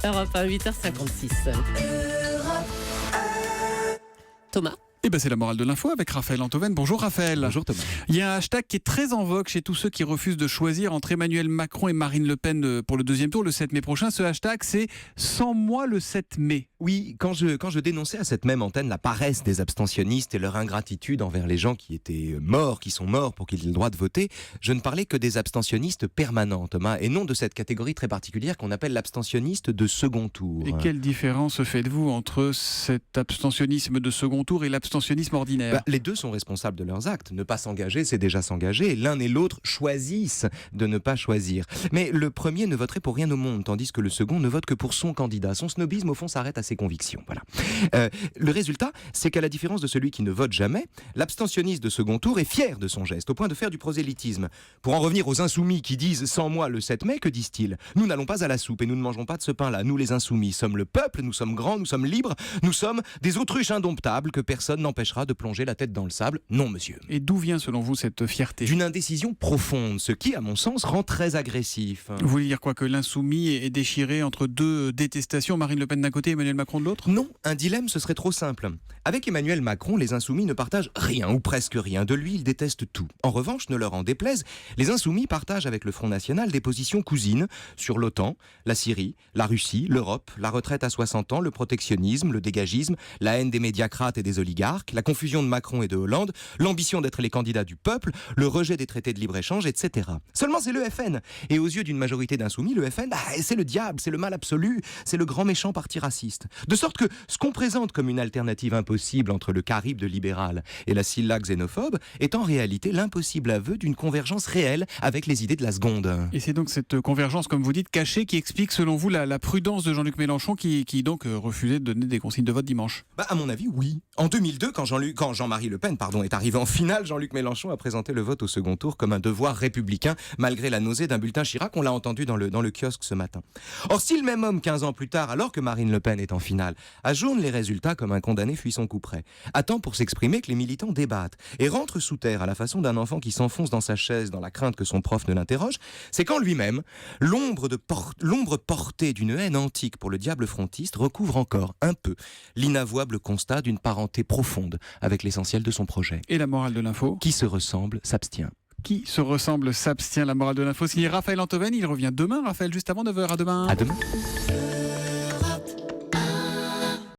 Europe 1, 8h56. Thomas. Et ben c'est la morale de l'info avec Raphaël Antoven. Bonjour Raphaël. Bonjour Thomas. Il y a un hashtag qui est très en vogue chez tous ceux qui refusent de choisir entre Emmanuel Macron et Marine Le Pen pour le deuxième tour le 7 mai prochain. Ce hashtag, c'est « Sans moi le 7 mai ». Oui, quand je dénonçais à cette même antenne la paresse des abstentionnistes et leur ingratitude envers les gens qui étaient morts, qui sont morts pour qu'ils aient le droit de voter, je ne parlais que des abstentionnistes permanents, Thomas, et non de cette catégorie très particulière qu'on appelle l'abstentionniste de second tour. Et quelle différence faites-vous entre cet abstentionnisme de second tour et l'abstentionnisme ordinaire ? Les deux sont responsables de leurs actes. Ne pas s'engager, c'est déjà s'engager. L'un et l'autre choisissent de ne pas choisir. Mais le premier ne voterait pour rien au monde, tandis que le second ne vote que pour son candidat. Son snobisme, au fond, s'arrête à ses convictions. Voilà. Le résultat, c'est qu'à la différence de celui qui ne vote jamais, l'abstentionniste de second tour est fier de son geste, au point de faire du prosélytisme. Pour en revenir aux insoumis qui disent « sans moi le 7 mai », que disent-ils ? Nous n'allons pas à la soupe et nous ne mangerons pas de ce pain-là. Nous, les insoumis, sommes le peuple, nous sommes grands, nous sommes libres, nous sommes des autruches indomptables que personne n'empêchera de plonger la tête dans le sable. Non, monsieur. Et d'où vient selon vous cette fierté ? D'une indécision profonde, ce qui, à mon sens, rend très agressif. Vous voulez dire quoi ? Que l'insoumis est déchiré entre deux détestations, Marine Le Pen d'un côté et Emmanuel Macron de l'autre ? Non, un dilemme, ce serait trop simple. Avec Emmanuel Macron, les insoumis ne partagent rien ou presque rien. De lui, ils détestent tout. En revanche, ne leur en déplaise, les insoumis partagent avec le Front National des positions cousines sur l'OTAN, la Syrie, la Russie, l'Europe, la retraite à 60 ans, le protectionnisme, le dégagisme, la haine des médiacrates et des oligarques, la confusion de Macron et de Hollande, l'ambition d'être les candidats du peuple, le rejet des traités de libre-échange, etc. Seulement, c'est le FN. Et aux yeux d'une majorité d'insoumis, le FN, c'est le diable, c'est le mal absolu, c'est le grand méchant parti raciste. De sorte que ce qu'on présente comme une alternative impossible entre le caribe de libéral et la Scylla xénophobe est en réalité l'impossible aveu d'une convergence réelle avec les idées de la seconde. Et c'est donc cette convergence, comme vous dites, cachée, qui explique selon vous la prudence de Jean-Luc Mélenchon qui donc refusait de donner des consignes de vote dimanche. À mon avis, oui. En 2002, quand Jean-Marie Le Pen est arrivé en finale, Jean-Luc Mélenchon a présenté le vote au second tour comme un devoir républicain, malgré la nausée d'un bulletin Chirac. On l'a entendu dans le kiosque ce matin. Or, si le même homme, 15 ans plus tard, alors que Marine Le Pen est en finale, ajourne les résultats comme un condamné fuit son couperet, attend pour s'exprimer que les militants débattent et rentre sous terre à la façon d'un enfant qui s'enfonce dans sa chaise dans la crainte que son prof ne l'interroge, c'est quand lui-même, l'ombre portée d'une haine antique pour le diable frontiste recouvre encore un peu l'inavouable constat d'une parenté profonde avec l'essentiel de son projet. Et la morale de l'info ? Qui se ressemble s'abstient. Qui se ressemble s'abstient. La morale de l'info, signé Raphaël Antoven. Il revient demain, Raphaël, juste avant 9h. À demain. À demain.